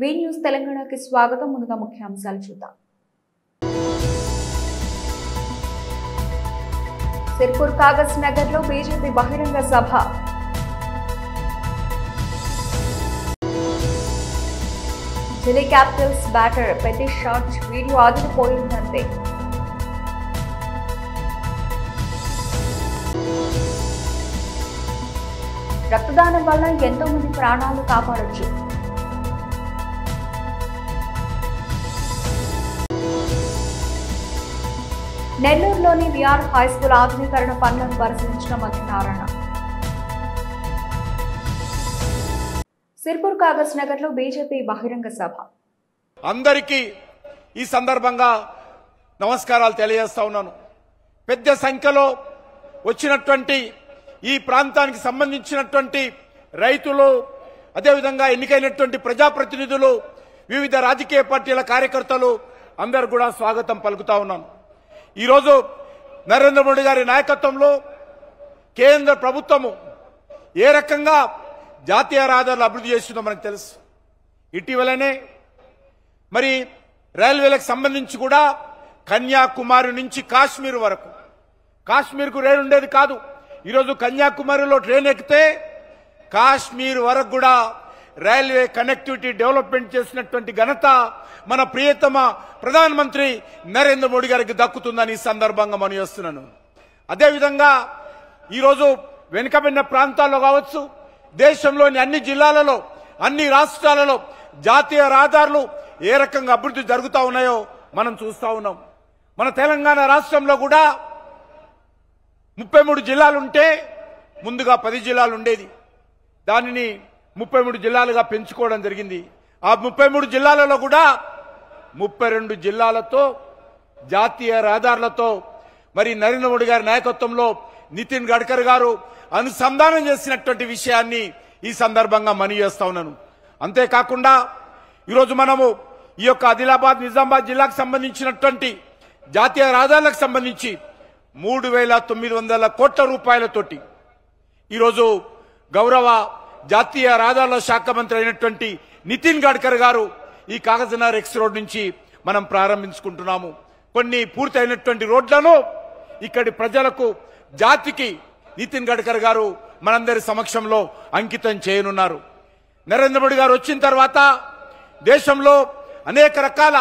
వి news తెలంగాణకి స్వాగతం. ముందుగా ముఖ్యాంశాలు చూద్దాం. సిర్పూర్ కాగజ్ నగర్ లో బీజేపీ బహిరంగ సభ. ఢిల్లీ క్యాపిటల్స్ బ్యాటర్ పెద్ద షాట్ వీడియో ఆదిరిపోయిందంతే. రక్తదానం వల్ల ఎంతో మంది ప్రాణాలు కాపాడొచ్చు. నెల్లూరులోని విఆర్ హైస్కూల్ ఆధునీకరణ పనులను పరిశీలించిన మంత్రి నారాయణ. సిర్పూర్ కాగజ్ నగర్ లో బీజేపీ బహిరంగ సభ. అందరికీ ఈ సందర్భంగా నమస్కారాలు తెలియజేస్తా ఉన్నాను. పెద్ద సంఖ్యలో వచ్చినటువంటి ఈ ప్రాంతానికి సంబంధించినటువంటి రైతులు, అదేవిధంగా ఎన్నికైనటువంటి ప్రజాప్రతినిధులు, వివిధ రాజకీయ పార్టీల కార్యకర్తలు అందరూ కూడా స్వాగతం పలుకుతా ఉన్నాను. ఈరోజు నరేంద్ర మోడీ గారి నాయకత్వంలో కేంద్ర ప్రభుత్వము ఏ రకంగా జాతీయ రహదారులు అభివృద్ధి చేస్తుందో మనకు తెలుసు. ఇటీవలనే మరి రైల్వేలకు సంబంధించి కూడా కన్యాకుమారి నుంచి కాశ్మీర్ వరకు, కాశ్మీర్కు రైలు ఉండేది కాదు. ఈరోజు కన్యాకుమారిలో ట్రైన్ ఎక్కితే కాశ్మీర్ వరకు కూడా రైల్వే కనెక్టివిటీ డెవలప్మెంట్ చేసినటువంటి ఘనత మన ప్రియతమ ప్రధానమంత్రి నరేంద్ర మోడీ గారికి దక్కుతుందని ఈ సందర్భంగా మనం చేస్తున్నాను. అదేవిధంగా ఈరోజు వెనుకబడిన ప్రాంతాల్లో కావచ్చు, దేశంలోని అన్ని జిల్లాలలో, అన్ని రాష్ట్రాలలో జాతీయ రహదారులు ఏ రకంగా అభివృద్ధి జరుగుతూ ఉన్నాయో మనం చూస్తూ ఉన్నాం. మన తెలంగాణ రాష్ట్రంలో కూడా 33 జిల్లాలుంటే ముందుగా 10 జిల్లాలు ఉండేది. దానిని 33 జిల్లాలుగా పెంచుకోవడం జరిగింది. ఆ 33 జిల్లాలలో కూడా 32 జిల్లాలతో జాతీయ రహదారులతో మరి నరేంద్ర మోడీ గారి నాయకత్వంలో నితిన్ గడ్కరీ గారు అనుసంధానం చేసినటువంటి విషయాన్ని ఈ సందర్భంగా మనవి చేస్తా ఉన్నాను. అంతేకాకుండా ఈరోజు మనము ఈ యొక్క ఆదిలాబాద్, నిజామాబాద్ జిల్లాకు సంబంధించినటువంటి జాతీయ రహదారులకు సంబంధించి 3,900 కోట్ల రూపాయలతోటి ఈరోజు గౌరవ జాతీయ రహదారుల శాఖ మంత్రి అయినటువంటి నితిన్ గడ్కరీ గారు ఈ కాగజ్ నగర్ ఎక్స్ రోడ్ నుంచి మనం ప్రారంభించుకుంటున్నాము. కొన్ని పూర్తయినటువంటి రోడ్లను ఇక్కడి ప్రజలకు, జాతికి నితిన్ గడ్కరీ గారు మనందరి సమక్షంలో అంకితం చేయనున్నారు. నరేంద్ర మోడీ గారు వచ్చిన తర్వాత దేశంలో అనేక రకాల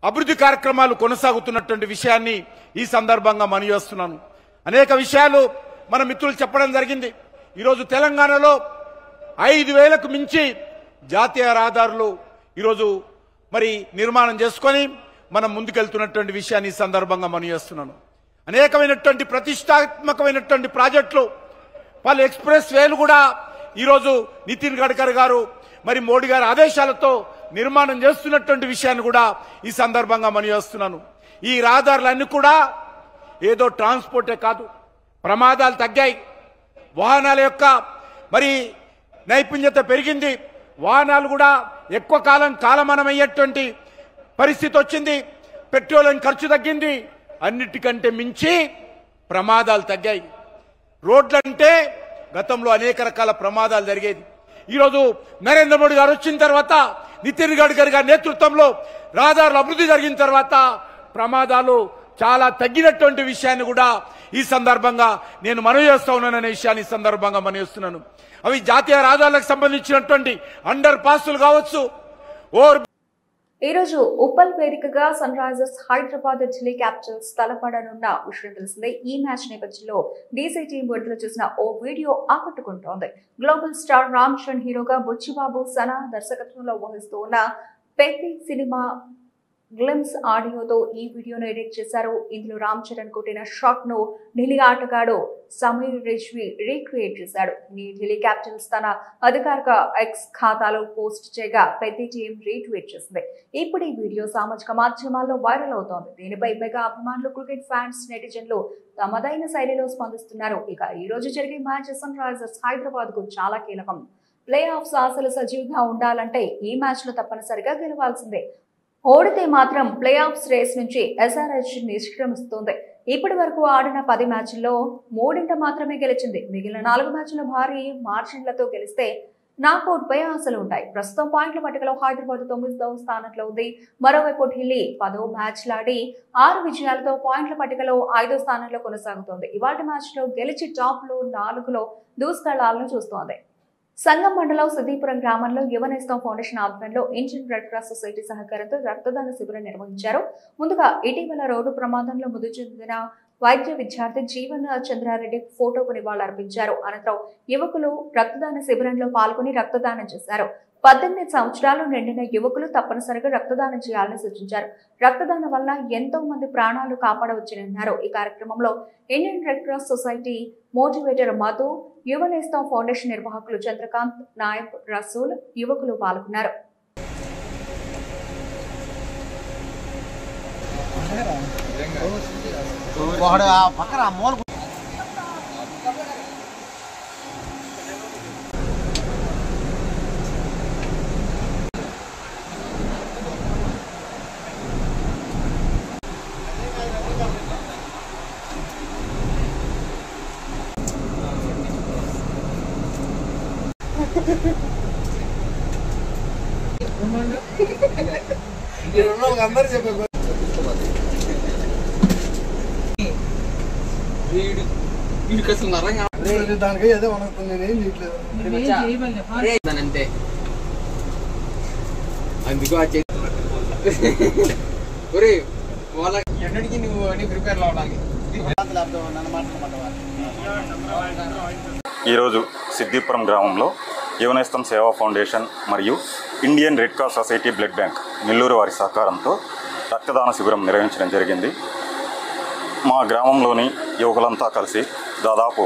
అభివృద్ధి కార్యక్రమాలు కొనసాగుతున్నటువంటి విషయాన్ని ఈ సందర్భంగా మనవి చేస్తున్నాను. అనేక విషయాలు మన మిత్రులు చెప్పడం జరిగింది. ఈరోజు తెలంగాణలో 5,000కు మించి జాతీయ రహదారులు ఈరోజు మరి నిర్మాణం చేసుకొని మనం ముందుకెళ్తున్నటువంటి విషయాన్ని ఈ సందర్భంగా మనవి చేస్తున్నాను. అనేకమైనటువంటి ప్రతిష్టాత్మకమైనటువంటి ప్రాజెక్టులు, పలు ఎక్స్ప్రెస్ వేలు కూడా ఈరోజు నితిన్ గడ్కరీ గారు మరి మోడీ గారి ఆదేశాలతో నిర్మాణం చేస్తున్నటువంటి విషయాన్ని కూడా ఈ సందర్భంగా మనవి చేస్తున్నాను. ఈ రహదారులన్నీ కూడా ఏదో ట్రాన్స్పోర్టే కాదు, ప్రమాదాలు తగ్గాయి, వాహనాల యొక్క మరి నైపుణ్యత పెరిగింది, వాహనాలు కూడా ఎక్కువ కాలం కాలమానమయ్యేటువంటి పరిస్థితి వచ్చింది, పెట్రోలియం ఖర్చు తగ్గింది, అన్నిటికంటే మించి ప్రమాదాలు తగ్గాయి. రోడ్లంటే గతంలో అనేక రకాల ప్రమాదాలు జరిగేది. ఈరోజు నరేంద్ర మోడీ గారు వచ్చిన తర్వాత, నితిన్ గడ్కరీ గారి నేతృత్వంలో రహదారుల అభివృద్ధి జరిగిన తర్వాత ప్రమాదాలు చాలా తగ్గినటువంటి విషయాన్ని కూడా ఈ సందర్భంగా నేను మనవి చేస్తా ఉన్నాననే విషయాన్ని ఈ సందర్భంగా మనవి చేస్తున్నాను. అవి జాతీయ రహదారులకు సంబంధించినటువంటి అండర్ పాస్లు కావచ్చు. ఈ రోజు ఉప్పల్ వేదికగా Sunrisers Hyderabad Delhi Capitals తలపడనున్న విషయం తెలిసిందే. ఈ మ్యాచ్ నేపథ్యంలో డీసీ టీం విడుదల చేసిన ఓ వీడియో ఆకట్టుకుంటోంది. గ్లోబల్ స్టార్ రామ్ చరణ్ హీరోగా బుచ్చిబాబు సనా దర్శకత్వంలో వహిస్తూ ఉన్న పెద్ది సినిమా గ్లిమ్స్ ఆడియోతో ఈ వీడియోను ఎడిట్ చేశారు. ఇందులో రామ్ చరణ్ కొట్టిన షాట్ ను ఢిల్లీ ఆటగాడు సమీర్ రిజ్వీ రీక్రియేట్ చేశాడు. ఢిల్లీ క్యాపిటల్స్ తన అధికారిక ఎక్స్ ఖాతాలో పోస్ట్ చేయగా పెద్ద టీం రీట్వీట్ చేసింది. ఇప్పుడు ఈ వీడియో సామాజిక మాధ్యమాల్లో వైరల్ అవుతోంది. దీనిపై మెగా అభిమానులు, క్రికెట్ ఫ్యాన్స్, నెటిజన్లు తమదైన శైలిలో స్పందిస్తున్నారు. ఇక ఈ రోజు జరిగే మ్యాచ్ సన్ రైజర్స్ హైదరాబాద్ కు చాలా కీలకం. ప్లే ఆఫ్స్ ఆశలు సజీవంగా ఉండాలంటే ఈ మ్యాచ్ లో తప్పనిసరిగా గెలవాల్సిందే. ఓడితే మాత్రం ప్లే ఆఫ్స్ రేస్ నుంచి ఎస్ఆర్హెచ్ నిష్క్రమిస్తుంది. ఇప్పటి వరకు ఆడిన 10 మ్యాచ్ల్లో 3 మాత్రమే గెలిచింది. మిగిలిన 4 మ్యాచ్ల భారీ మార్జిన్లతో గెలిస్తే నాకౌట్పై ఆశలు ఉంటాయి. ప్రస్తుతం పాయింట్ల పట్టికలో హైదరాబాద్ 9వ స్థానంలో ఉంది. మరోవైపు ఢిల్లీ 10వ మ్యాచ్ లాడి 6 విజయాలతో పాయింట్ల పట్టికలో 5వ స్థానంలో కొనసాగుతోంది. ఇవాళ మ్యాచ్ లో గెలిచి టాప్ లో 4లో దూసుకెళ్లాలని చూస్తోంది. సంగం మండలం సిద్దిపురం గ్రామంలో యువనేస్తం ఫౌండేషన్ ఆధ్వర్యంలో ఇండియన్ రెడ్ క్రాస్ సొసైటీ సహకారంతో రక్తదాన శిబిరం నిర్వహించారు. ముందుగా ఇటీవల రోడ్డు ప్రమాదంలో మృతి చెందిన వైద్య విద్యార్థి జీవన్ చంద్రారెడ్డి ఫోటోకు నివాళులర్పించారు. అనంతరం యువకులు రక్తదాన శిబిరంలో పాల్గొని రక్తదానం చేశారు. 18 సంవత్సరాలు నిండిన యువకులు తప్పనిసరిగా రక్తదానం చేయాలని సూచించారు. రక్తదానం వల్ల ఎంతో మంది ప్రాణాలు కాపాడవచ్చునన్నారు. ఈ కార్యక్రమంలో Indian red cross society motivator Madhu, Yuvanestham foundation నిర్వాహకులు చంద్రకాంత్, నాయబ్, రసూల్, యువకులు పాల్గొన్నారు. అందరు చెప్పారు దానికి ఏదో అనుకుంది నేనేం చేయట్లేదు అంతే. అందుకు వాళ్ళ ఎన్నటికీ నువ్వు అని ప్రిపేర్ అవ్వడానికి ఈరోజు సిద్దిపురం గ్రామంలో యువనేస్తం సేవా ఫౌండేషన్ మరియు Indian red cross society blood bank Nellore వారి సహకారంతో రక్తదాన శిబిరం నిర్వహించడం జరిగింది. మా గ్రామంలోని యువకులంతా కలిసి దాదాపు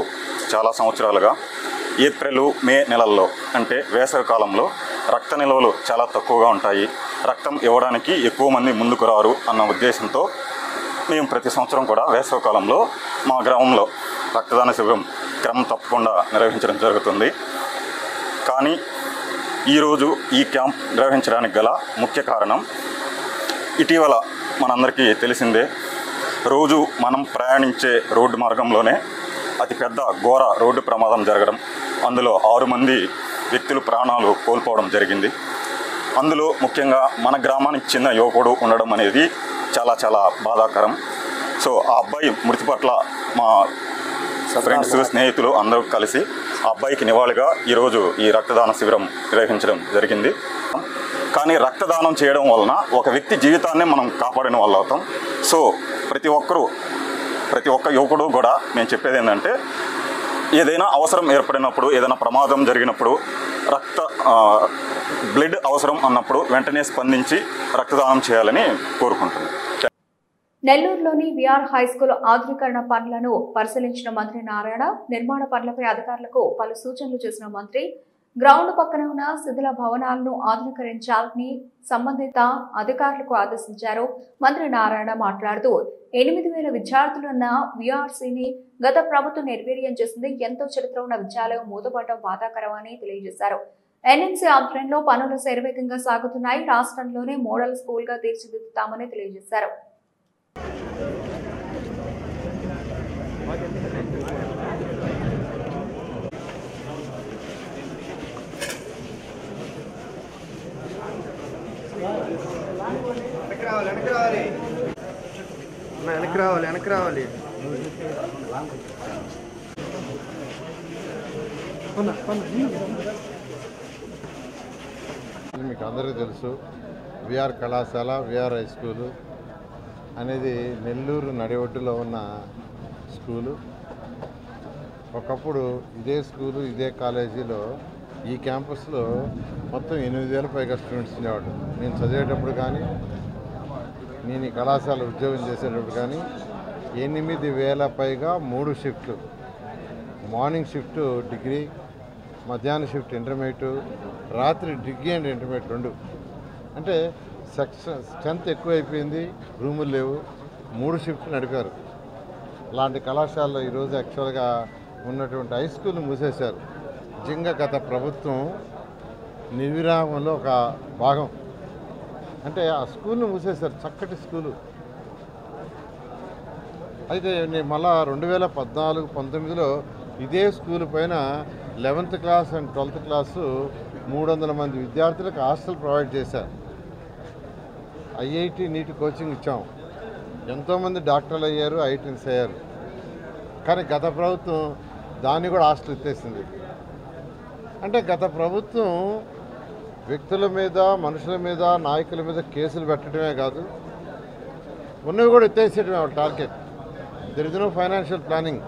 చాలా సంవత్సరాలుగా ఏప్రిల్, మే నెలల్లో అంటే వేసవి కాలంలో రక్త నిల్వలు చాలా తక్కువగా ఉంటాయి, రక్తం ఇవ్వడానికి ఎక్కువ మంది ముందుకు రారు అన్న ఉద్దేశంతో మేము ప్రతి సంవత్సరం కూడా వేసవి కాలంలో మా గ్రామంలో రక్తదాన శిబిరం క్రమం తప్పకుండా నిర్వహించడం జరుగుతుంది. కానీ ఈరోజు ఈ క్యాంప్ నిర్వహించడానికి గల ముఖ్య కారణం ఇటీవల మనందరికీ తెలిసిందే, రోజు మనం ప్రయాణించే రోడ్డు మార్గంలోనే అతిపెద్ద ఘోర రోడ్డు ప్రమాదం జరగడం, అందులో 6 మంది వ్యక్తులు ప్రాణాలు కోల్పోవడం జరిగింది. అందులో ముఖ్యంగా మన గ్రామానికి చెందిన యువకుడు ఉండడం అనేది చాలా చాలా బాధాకరం. సో ఆ అబ్బాయి మృతి పట్ల మా ఫ్రెండ్స్, స్నేహితులు అందరూ కలిసి ఆ అబ్బాయికి నివాళిగా ఈరోజు ఈ రక్తదాన శిబిరం నిర్వహించడం జరిగింది. కానీ రక్తదానం చేయడం వలన ఒక వ్యక్తి జీవితాన్ని మనం కాపాడిన వాళ్ళు అవుతాం. సో ప్రతి ఒక్క యువకుడు కూడా నేను చెప్పేది ఏంటంటే, ఏదైనా అవసరం ఏర్పడినప్పుడు, ఏదైనా ప్రమాదం జరిగినప్పుడు, బ్లడ్ అవసరం అన్నప్పుడు వెంటనే స్పందించి రక్తదానం చేయాలని కోరుకుంటున్నాను. నెల్లూరులోని విఆర్ హైస్కూల్ ఆధునీకరణ పనులను పరిశీలించిన మంత్రి నారాయణ, నిర్మాణ పనులపై అధికారులకు పలు సూచనలు చేసిన మంత్రి, గ్రౌండ్ పక్కన ఉన్న శిథిల భవనాలను ఆధునీకరించాలని సంబంధిత అధికారులకు ఆదేశించారు. మంత్రి నారాయణ మాట్లాడుతూ 8,000 విద్యార్థులున్న విఆర్సీని గత ప్రభుత్వం నిర్వీర్యం చేసింది. ఎంతో చరిత్ర ఉన్న విద్యాలయం మూతపడటం బాధాకరమని తెలియజేశారు. ఎన్ఎంసీ ఆధ్వర్యంలో పనులు శరవేగంగా సాగుతున్నాయి. రాష్ట్రంలోనే మోడల్ స్కూల్ గా తీర్చిదిద్దుతామని తెలియజేశారు. వెనక్కి రావాలి మీకు అందరికీ తెలుసు, విఆర్ కళాశాల, విఆర్ హై స్కూలు అనేది నెల్లూరు నడిఒడ్డులో ఉన్న స్కూలు. ఒకప్పుడు ఇదే స్కూలు, ఇదే కాలేజీలో, ఈ క్యాంపస్లో మొత్తం 8,000 పైగా స్టూడెంట్స్ ఉండేవాడు. నేను చదివేటప్పుడు కానీ, నేను ఈ కళాశాల ఉద్యోగం చేసేటప్పుడు కానీ 8,000 పైగా 3 షిఫ్ట్లు, మార్నింగ్ షిఫ్ట్ డిగ్రీ, మధ్యాహ్నం షిఫ్ట్ ఇంటర్మీడియట్, రాత్రి డిగ్రీ అండ్ ఇంటర్మీడియట్ 2. అంటే స్ట్రెంత్ ఎక్కువైపోయింది, రూములు లేవు, 3 షిఫ్ట్లు నడిపారు. అలాంటి కళాశాలలో ఈరోజు యాక్చువల్గా ఉన్నటువంటి హై స్కూల్ని మూసేశారు. నిజంగా గత ప్రభుత్వం నిర్విరామంలో ఒక భాగం. అంటే ఆ స్కూల్ని మూసేశారు, చక్కటి స్కూలు. అయితే నేను మళ్ళా 2014-19లో ఇదే స్కూల్ పైన 11th class and 12th class 300 మంది విద్యార్థులకు హాస్టల్ ప్రొవైడ్ చేశారు. ఐఐటి నీట్ కోచింగ్ ఇచ్చాం. ఎంతోమంది డాక్టర్లు అయ్యారు, ఐఐటీన్స్ అయ్యారు. కానీ గత ప్రభుత్వం దాన్ని కూడా హాస్టల్ ఎత్తేసింది. అంటే గత ప్రభుత్వం వ్యక్తుల మీద, మనుషుల మీద, నాయకుల మీద కేసులు పెట్టడమే కాదు, ఉన్నవి కూడా ఎత్తేసేయడమే వాళ్ళ target. There is no financial planning.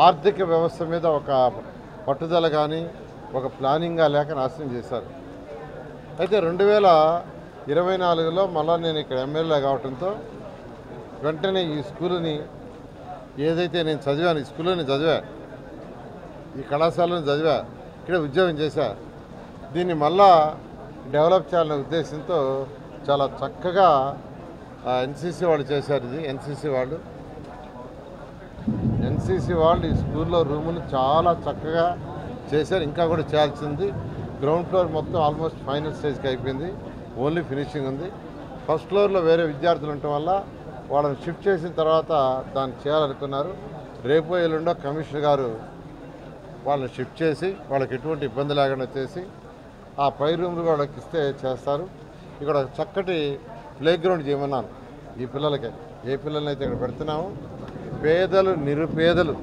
ఆర్థిక వ్యవస్థ మీద ఒక పట్టుదల కానీ ఒక ప్లానింగ్గా లేక నాశనం చేశారు. అయితే 2024లో మళ్ళీ నేను ఇక్కడ ఎమ్మెల్యే కావడంతో వెంటనే ఈ స్కూల్ని ఏదైతే నేను చదివాను, ఈ స్కూల్ని చదివా, ఈ కళాశాలను చదివా, ఇక్కడ ఉద్యోగం చేశా, దీన్ని మళ్ళా డెవలప్ చేయాలనే ఉద్దేశంతో చాలా చక్కగా ఎన్సీసీ వాళ్ళు చేశారు. ఇది ఎన్సీసీ వాళ్ళు ఈ స్కూల్లో రూములు చాలా చక్కగా చేశారు. ఇంకా కూడా చేయాల్సింది. గ్రౌండ్ ఫ్లోర్ మొత్తం ఆల్మోస్ట్ ఫైనల్ స్టేజ్కి అయిపోయింది. ఓన్లీ ఫినిషింగ్ ఉంది. ఫస్ట్ ఫ్లోర్లో వేరే విద్యార్థులు ఉండటం వల్ల వాళ్ళని షిఫ్ట్ చేసిన తర్వాత దాన్ని చేయాలనుకున్నారు. రేపు ఎల్లుండో కమిషనర్ గారు వాళ్ళని షిఫ్ట్ చేసి వాళ్ళకి ఎటువంటి ఇబ్బంది లేకుండా చేసి ఆ పై రూమ్లు వాళ్ళకి ఇస్తే చేస్తారు. ఇక్కడ చక్కటి ప్లే గ్రౌండ్ చేయమన్నాను ఈ పిల్లలకి. ఏ పిల్లల్ని అయితే ఇక్కడ పెడుతున్నామో పేదలు, నిరుపేదలు,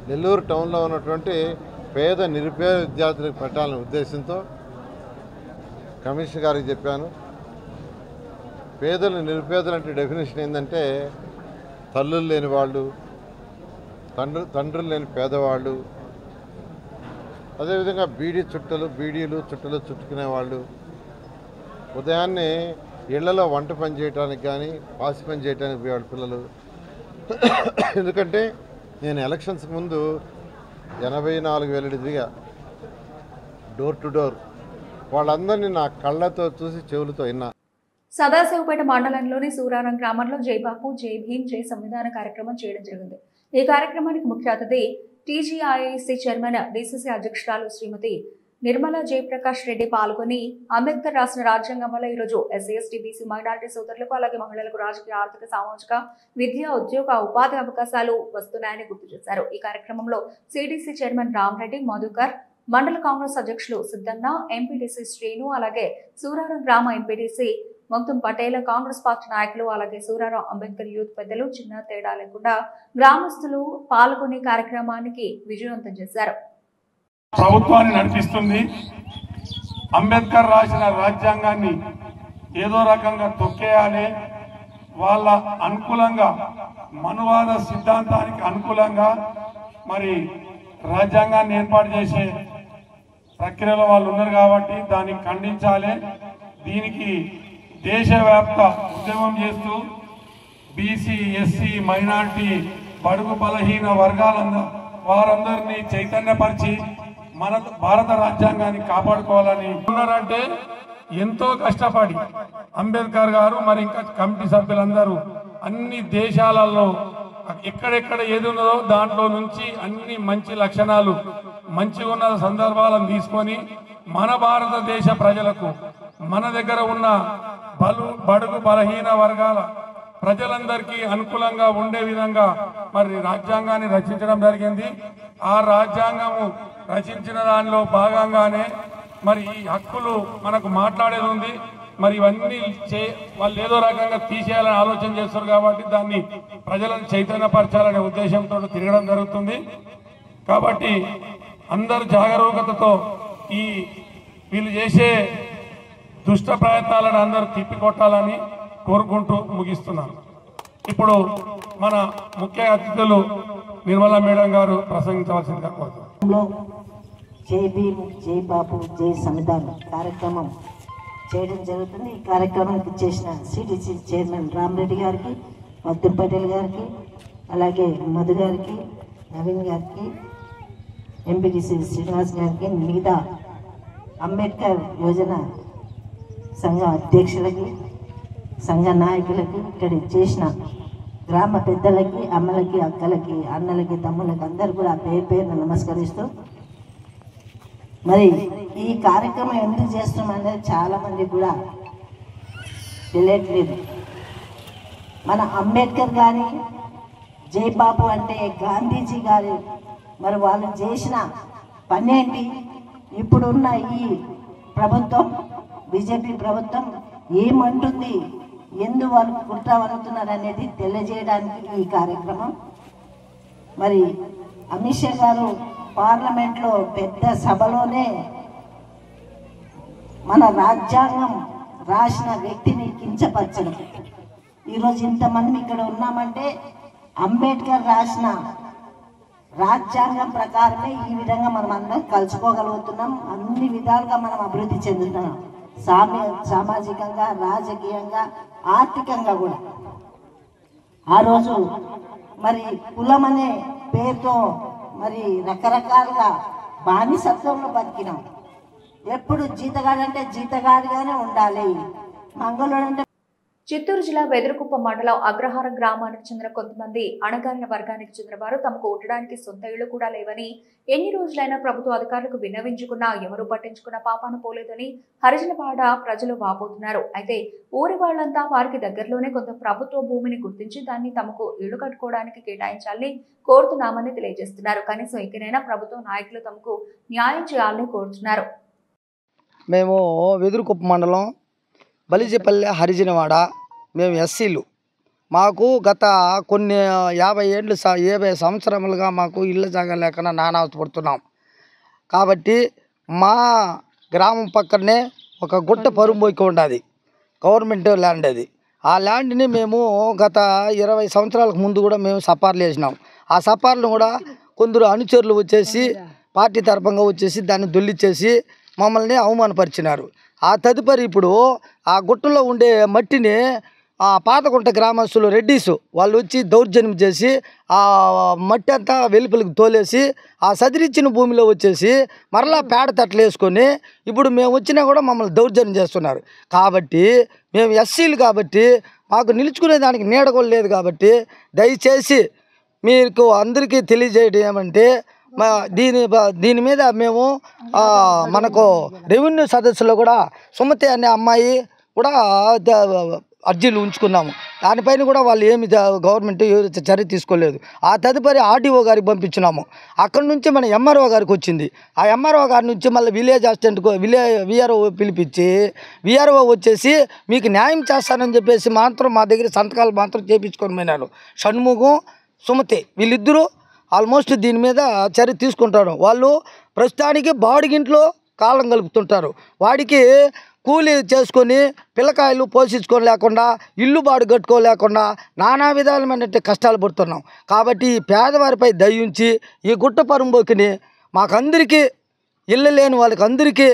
నెల్లూరు టౌన్లో ఉన్నటువంటి పేద నిరుపేద విద్యార్థులకు పెట్టాలనే ఉద్దేశంతో కమిషనర్ గారికి చెప్పాను. పేదలు, నిరుపేదలు అంటే డెఫినేషన్ ఏంటంటే తల్లులు లేని వాళ్ళు, తండ్రులు లేని పేదవాళ్ళు, అదేవిధంగా బీడీలు చుట్టుకునే వాళ్ళు, ఉదయాన్నే ఇళ్లలో వంట పని చేయడానికి కానీ పాసి పని చేయడానికి పోయేవాళ్ళ పిల్లలు. ఎందుకంటే నేను ఎలక్షన్స్కి ముందు 84,000 తిరిగా డోర్ టు డోర్. వాళ్ళందరినీ నా కళ్ళతో చూసి చెవులతో విన్నా. సదాశివపేట మండలంలోని సూరారం గ్రామంలో జై బాపు, జై భీమ్, జై సంవిధాన కార్యక్రమం చేయడం జరిగింది. ఈ కార్యక్రమానికి ముఖ్య అతిథి టీజీఐఐసీ చైర్మన్, డీసీసీ అధ్యక్షురాలు శ్రీమతి నిర్మలా జయప్రకాష్ రెడ్డి పాల్గొని అంబేద్కర్ రాసిన రాజ్యాంగం వల్ల ఈరోజు ఎస్సీ, ఎస్టీ, బీసీ, మైనారిటీ సోదరులకు అలాగే మహిళలకు రాజకీయ, ఆర్థిక, సామాజిక, విద్య, ఉద్యోగ, ఉపాధి అవకాశాలు వస్తున్నాయని గుర్తు చేశారు. ఈ కార్యక్రమంలో సిడిసి చైర్మన్ రామరెడ్డి, మధుకర్, మండల కాంగ్రెస్ అధ్యక్షులు సిద్ధన్న, ఎంపీటీసీ శ్రీను, అలాగే సూరారం గ్రామ ఎంపీటీసీ మొత్తం పటేల్, కాంగ్రెస్ పార్టీ నాయకులు, అలాగే సూరారం అంబేద్కర్ యూత్ పెద్దలు చిన్న తేడా లేకుండా గ్రామస్తులు పాల్గొని కార్యక్రమానికి విజయవంతం చేశారు. ప్రభుత్వాన్ని నడిపిస్తుంది. అంబేద్కర్ రాసిన రాజ్యాంగాన్ని ఏదో రకంగా తొక్కేయాలి, వాళ్ళ అనుకూలంగా, మనువాద సిద్ధాంతానికి అనుకూలంగా మరి రాజ్యాంగాన్ని ఏర్పాటు చేసే ప్రక్రియలో వాళ్ళు ఉన్నారు కాబట్టి దాన్ని ఖండించాలి. దీనికి దేశవ్యాప్త ఉద్యమం చేస్తూ బీసీ, ఎస్సీ, మైనార్టీ, బడుగు బలహీన వారందరినీ చైతన్యపరిచి మన భారత రాజ్యాంగాన్ని కాపాడుకోవాలని ఉన్నారంటే ఎంతో కష్టపడి అంబేద్కర్ గారు మరి ఇంకా కమిటీ సభ్యులందరూ అన్ని దేశాలలో ఎక్కడెక్కడ ఏది ఉన్నదో దాంట్లో నుంచి అన్ని మంచి లక్షణాలు, మంచిగా ఉన్న సందర్భాలను తీసుకొని మన భారతదేశ ప్రజలకు, మన దగ్గర ఉన్న బడుగు బలహీన వర్గాల ప్రజలందరికీ అనుకూలంగా ఉండే విధంగా మరి రాజ్యాంగాన్ని రచించడం జరిగింది. ఆ రాజ్యాంగము రచించిన దానిలో భాగంగానే మరి ఈ హక్కులు మనకు మాట్లాడేది ఉంది. మరి ఇవన్నీ వాళ్ళు ఏదో రకంగా తీసేయాలని ఆలోచన చేస్తారు కాబట్టి దాన్ని ప్రజలను చైతన్యపరచాలనే ఉద్దేశంతో తిరగడం జరుగుతుంది. కాబట్టి అందరు జాగరూకతతో ఈ వీళ్ళు చేసే దుష్ట ప్రయత్నాలను అందరూ తిప్పికొట్టాలని కోరుకుంటూ ముగిస్తున్నాను. ఇప్పుడు మన ముఖ్య అతిథులు నిర్మలా మేడం గారు ప్రసంగించవలసిందిగా కోరుతున్నాను. జై భీమ్, జై బాపు, జై సంవిధాన్ కార్యక్రమం చేయడం జరుగుతుంది. ఈ కార్యక్రమానికి చేసిన సిడిసి చైర్మన్ రామరెడ్డి గారికి, మద్దూర్ పటేల్ గారికి, అలాగే మధు గారికి, నవీన్ గారికి, ఎంపీటీసీ శ్రీనివాస్ గారికి, మిగతా అంబేద్కర్ యోజన సంఘ అధ్యక్షులకి, సంఘ నాయకులకి, ఇక్కడ చేసిన గ్రామ పెద్దలకి, అమ్మలకి, అక్కలకి, అన్నలకి, తమ్ములకి అందరు కూడా పేరు పేరున నమస్కరిస్తూ, మరి ఈ కార్యక్రమం ఎందుకు చేస్తున్నామనేది చాలామంది కూడా తెలియట్లేదు. మన అంబేద్కర్ గారి జై బాపు అంటే గాంధీజీ గారి మరి వాళ్ళు చేసిన పని ఏంటి? ఇప్పుడున్న ఈ ప్రభుత్వం, బీజేపీ ప్రభుత్వం ఏమంటుంది, ఎందుకు వాళ్ళు కుట్రవనుతున్నారు అనేది తెలియజేయడానికి ఈ కార్యక్రమం. మరి అమిత్ షా గారు పార్లమెంట్లో పెద్ద సభలోనే మన రాజ్యాంగం రాసిన వ్యక్తిని కించపరచడం. ఈరోజు ఇంతమంది ఇక్కడ ఉన్నామంటే అంబేద్కర్ రాసిన రాజ్యాంగం ప్రకారమే ఈ విధంగా మనం అందరం కలుసుకోగలుగుతున్నాం. అన్ని విధాలుగా మనం అభివృద్ధి చెందుతున్నాం, సామాజికంగా, రాజకీయంగా, ఆర్థికంగా కూడా. ఆ రోజు మరి కులం అనే పేరుతో మరి రకరకాలుగా బానిసత్వంలో బతికినాం. ఎప్పుడు జీతగాడంటే జీతగాడిగానే ఉండాలి, మంగళుడంటే. చిత్తూరు జిల్లా వెదురుకుప్ప మండలం అగ్రహారం గ్రామానికి చెందిన కొంతమంది అణగారిన వర్గానికి చెందిన వారు తమకు ఉండడానికి సొంత ఇళ్లు కూడా లేవని, ఎన్ని రోజులైనా ప్రభుత్వ అధికారులకు విన్నవించుకున్నా ఎవరూ పట్టించుకున్న పాపాన పోలేదని హరిజనవాడ ప్రజలు వాపోతున్నారు. అయితే ఊరి వాళ్లంతా వారికి దగ్గరలోనే కొంత ప్రభుత్వ భూమిని గుర్తించి దాన్ని తమకు ఇళ్లు కట్టుకోవడానికి కేటాయించాలని కోరుతున్నామని తెలియజేస్తున్నారు. కనీసం ఇకనైనా ప్రభుత్వ నాయకులు తమకు న్యాయం చేయాలని కోరుతున్నారు. మేము వెదురుకుప్ప మండలం బలిజపల్లె హరిజనవాడ, మేము ఎస్సీలు. మాకు గత కొన్ని 50 సంవత్సరములుగా మాకు ఇళ్ళ జాగా లేకుండా నానావస్థపడుతున్నాం. కాబట్టి మా గ్రామం పక్కనే ఒక గుట్ట పరుంబోకి ఉండదు, గవర్నమెంట్ ల్యాండ్ అది. ఆ ల్యాండ్ని మేము గత 20 సంవత్సరాలకు ముందు కూడా మేము సపార్లు వేసినాం. ఆ సపార్లు కూడా కొందరు అనుచరులు వచ్చేసి పార్టీ తరఫంగా వచ్చేసి దాన్ని దొల్లిచ్చేసి మమ్మల్ని అవమానపరిచినారు. ఆ తదుపరి ఇప్పుడు ఆ గుట్టలో ఉండే మట్టిని పాతగుంట గ్రామస్తులు రెడ్డీసు వాళ్ళు వచ్చి దౌర్జన్యం చేసి ఆ మట్టి అంతా వెలుపలికి తోలేసి ఆ సదిరిచ్చిన భూమిలో వచ్చేసి మరలా పేడ తట్టలు వేసుకొని ఇప్పుడు మేము వచ్చినా కూడా మమ్మల్ని దౌర్జన్యం చేస్తున్నారు. కాబట్టి మేము ఎస్సీలు కాబట్టి మాకు నిలుచుకునే దానికి నీడ కూడా లేదు. కాబట్టి దయచేసి మీకు అందరికీ తెలియజేయడం ఏమంటే, దీని మీద మేము మనకు రెవెన్యూ సదస్సులో కూడా సుమతి అనే అమ్మాయి కూడా అర్జీలు ఉంచుకున్నాము. దానిపైన కూడా వాళ్ళు ఏమి గవర్నమెంట్ చర్య తీసుకోలేదు. ఆ తదుపరి ఆర్డీఓ గారికి పంపించినాము. అక్కడి నుంచి మన ఎంఆర్ఓ గారికి వచ్చింది. ఆ ఎంఆర్ఓ గారి నుంచి మళ్ళీ విలేజ్ అసిస్టెంట్కు విఆర్ఓ పిలిపించి విఆర్ఓ వచ్చేసి మీకు న్యాయం చేస్తానని చెప్పేసి మాత్రం మా దగ్గర సంతకాలు మాత్రం చేయించుకొని పోయినారు. షణ్ముఖం, సుమతి వీళ్ళిద్దరూ ఆల్మోస్ట్ దీని మీద చర్య తీసుకుంటారు. వాళ్ళు ప్రస్తుతానికి బాడిగింట్లో కాలం కలుపుతుంటారు. వాడికి కూలీ చేసుకొని పిల్లకాయలు పోషించుకొని లేకుండా, ఇల్లు బాడు కట్టుకోలేకుండా నానా విధాలమైన కష్టాలు పడుతున్నాం. కాబట్టి ఈ పేదవారిపై దయించి ఈ గుట్ట పరుంబోకిని మాకందరికీ ఇళ్ళు లేని వాళ్ళకి అందరికీ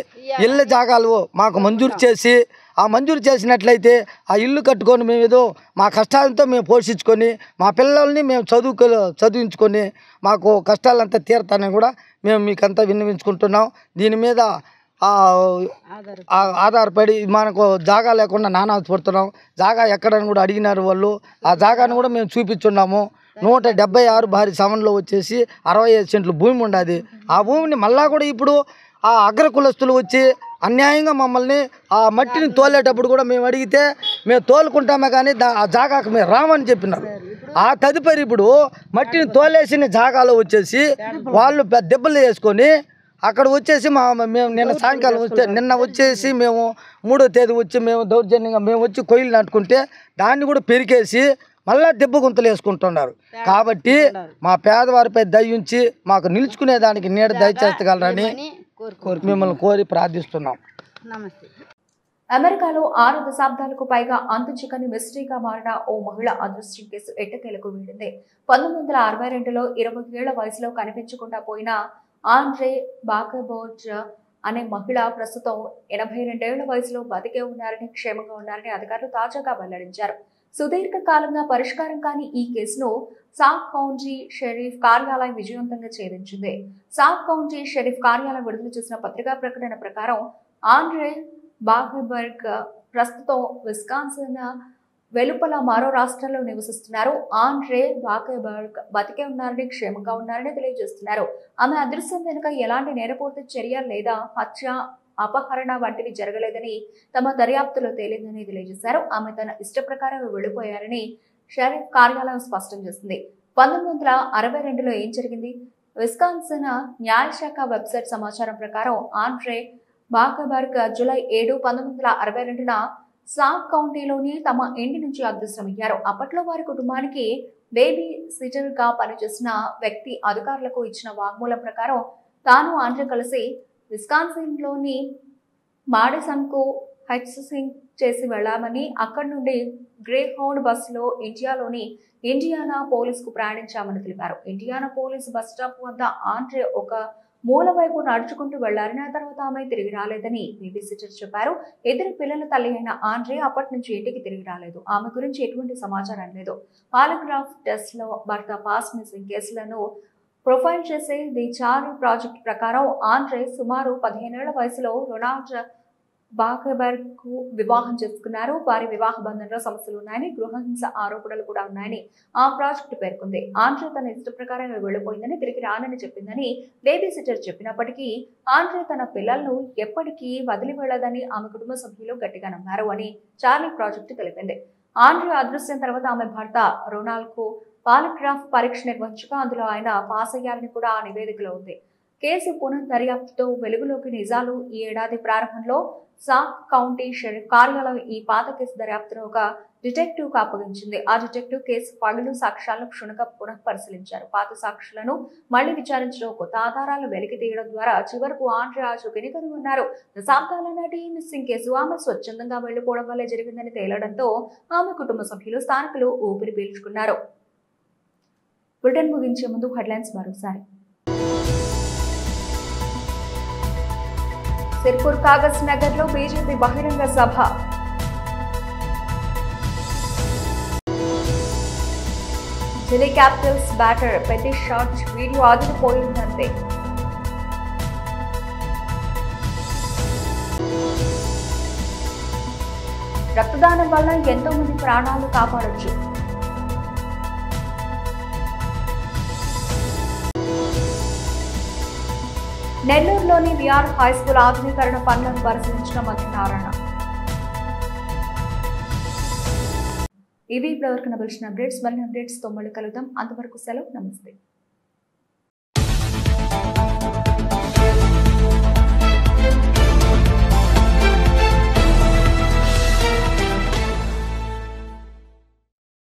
ఇళ్ళ జాగాలు మాకు మంజూరు చేసి, ఆ మంజూరు చేసినట్లయితే ఆ ఇల్లు కట్టుకొని మేము ఏదో మా కష్టాలతో మేము పోషించుకొని మా పిల్లల్ని మేము చదివించుకొని మాకు కష్టాలంతా తీరతానని కూడా మేము మీకంతా విన్నవించుకుంటున్నాం. దీని మీద ఆధారపడి మనకు జాగా లేకుండా నానావస్థపడుతున్నాం. జాగా ఎక్కడని కూడా అడిగినారు వాళ్ళు. ఆ జాగాను కూడా మేము చూపించున్నాము. 176 భారీ సవన్లో వచ్చేసి 65 సెంట్లు భూమి ఉండదు. ఆ భూమిని మళ్ళా కూడా ఇప్పుడు ఆ అగ్రకులస్తులు వచ్చి అన్యాయంగా మమ్మల్ని ఆ మట్టిని తోలేటప్పుడు కూడా మేము అడిగితే మేము తోలుకుంటామే కానీ ఆ జాగాకు మేము రామని చెప్పినారు. ఆ తదుపరి ఇప్పుడు మట్టిని తోలేసిన జాగాలో వచ్చేసి వాళ్ళు దెబ్బలు వేసుకొని అక్కడ వచ్చేసి మేము నిన్న సాయంకాలం వచ్చేసి మేము 3వ తేదీ వచ్చి మేము దౌర్జన్యంగా మేము వచ్చి కొయ్యలు నాటుకుంటే దాన్ని కూడా పెరికేసి మళ్ళా దెబ్బ గుంతలు వేసుకుంటున్నారు. కాబట్టి మా పేదవారిపై దయించి మాకు నిలుచుకునేదానికి నీడ దయచేస్తగలరని మిమ్మల్ని కోరి ప్రార్థిస్తున్నాం. అమెరికాలో 6 దశాబ్దాలకు పైగా అంతు చిక్కని మిస్టరీగా మారిన ఓ మహిళ అదృష్టం కేసు ఎట్టకేలకు వీడింది. 1962లో 20 ఏళ్ల వయసులో కనిపించకుండా పోయిన ఆండ్రే బాకబోర్జ్ అనే మహిళ ప్రస్తుతం 82 ఏళ్ల వయసులో బతికే ఉన్నారని, క్షేమంగా ఉన్నారని అధికారులు తాజాగా వెల్లడించారు. సుదీర్ఘకాలంగా పరిష్కారం కాని ఈ కేసును సాక్ కౌంటీ షెరీఫ్ కార్యాలయం విజయవంతంగా ఛేదించింది. సాక్ కౌంటీ షెరీఫ్ కార్యాలయం విడుదల చేసిన పత్రికా ప్రకటన ప్రకారం ఆండ్రే బాకెబర్గ్ ప్రస్తుతం విస్కాన్సిన్ వెలుపల మరో రాష్ట్రంలో నివసిస్తున్నారు. ఆండ్రే బాకెబర్గ్ బతికే ఉన్నారని, క్షేమంగా ఉన్నారని తెలియజేస్తున్నారు. ఆమె అదృశ్యం వెనుక ఎలాంటి నేరపూర్తి చర్య లేదా హత్య, అపహరణ వంటివి జరగలేదని తమ దర్యాప్తులో తేలిందని తెలియజేశారు. ఆమె తన ఇష్ట ప్రకారం వెళ్లిపోయారని షరీఫ్ కార్యాలయం స్పష్టం చేసింది. 1962లో ఏం జరిగింది? విస్కాన్సిన్ న్యాయశాఖ వెబ్సైట్ సమాచారం ప్రకారం ఆండ్రే బాకబర్గ్ జూలై 7, 1962న సాక్ కౌంటీలోని తమ ఇంటి నుంచి అదృశ్యమయ్యారు. అప్పట్లో వారి కుటుంబానికి బేబీ సిటర్ గా పనిచేసిన వ్యక్తి అధికారులకు ఇచ్చిన వాగ్మూలం ప్రకారం తాను ఆండ్రే కలిసి విస్కాన్సిన్ లోని మాడిసన్ కు హైసింగ్ చేసి వెళ్లామని, అక్కడి నుండి గ్రేహౌండ్ బస్సులో ఇండియానా పోలీస్ కు ప్రయాణించామని తెలిపారు. ఇండియానా పోలీస్ బస్ స్టాప్ వద్ద ఆండ్రే ఒక మూల వైపు నడుచుకుంటూ వెళ్లారని, ఆ తర్వాత ఆమె తిరిగి రాలేదని బేబీ సిటర్ చెప్పారు. 2 పిల్లల తల్లి అయిన ఆండ్రే అప్పటి నుంచి ఇంటికి తిరిగి రాలేదు. ఆమె గురించి ఎటువంటి సమాచారం లేదు. పాలిగ్రాఫ్ టెస్ట్ లో భర్త పాస్ మిస్సింగ్ కేసులను ప్రొఫైల్ చేసే ది చారీ ప్రాజెక్ట్ ప్రకారం ఆండ్రే సుమారు 15 ఏళ్ల వయసులో రొనాల్డ్ బాకబర్గ్ కు వివాహం చేసుకున్నారు. వారి వివాహ బంధంలో సమస్యలు ఉన్నాయని, గృహహింస ఆరోపణలు కూడా ఉన్నాయని ఆ ప్రాజెక్టు పేర్కొంది. ఆండ్రే తన ఇష్ట ప్రకారం వెళ్లిపోయిందని, తిరిగి రానని చెప్పిందని బేబీ సిటర్ చెప్పినప్పటికీ ఆండ్రే తన పిల్లలను ఎప్పటికీ వదిలి వెళ్లదని ఆమె కుటుంబ సభ్యులు గట్టిగా నమ్మారు అని చార్లీ ప్రాజెక్టు తెలిపింది. ఆండ్రే అదృశ్యం తర్వాత ఆమె భర్త రొనాల్డ్ కు పాలిగ్రాఫ్ పరీక్ష నిర్వహించగా అందులో ఆయన పాస్ అయ్యారని కూడా ఆ నివేదికలో ఉంది. కేసు పునఃదర్యాప్తుతో వెలుగులోకి నిజాలు ఈ ఏడాది ప్రారంభంలో సాక్ కౌంటీ షెరీఫ్ కార్యాలయం ఈ పాత కేసు దర్యాప్తును ఒక డిటెక్టివ్ కు అప్పగించింది. ఆ డిటెక్టివ్ కేసు ఫైళ్లు, సాక్ష్యాలను క్షుణ్ణంగా పునః పరిశీలించారు. పాత సాక్షులను మళ్లీ విచారించడం, కొత్త ఆధారాలు వెలికి తీయడం ద్వారా చివరకు ఆండ్రే ఆచూకీని కనుగొన్నారు. దశాబ్దాల నాటి మిస్సింగ్ కేసు ఆమె స్వచ్ఛందంగా వెళ్లిపోవడం వల్లే జరిగిందని తేలడంతో ఆమె కుటుంబ సభ్యులు, స్థానికులు ఊపిరి పీల్చుకున్నారు. బులెటిన్ ముగించే ముందు హెడ్లైన్స్ మరోసారి. సిర్పూర్ కాగజ్ నగర్ లో బీజేపీ బహిరంగ సభ. ఢిల్లీ క్యాపిటల్స్ బ్యాటర్ పెద్ద షాట్ వీడియో ఆదిరిపోయిందంతే. రక్తదానం వల్ల ఎంతో మంది ప్రాణాలు కాపాడొచ్చు. నెల్లూరులోని విఆర్ హైస్కూల్ ఆధునీకరణ పనులను పరిశీలించిన మంత్రి నారాయణ. ఇవి ఇప్పటివరకు నవలసిన అప్డేట్స్. మరిన్ని అప్డేట్స్ తో మళ్ళీ కలుద్దాం. అంతవరకు సెలవు. నమస్తే.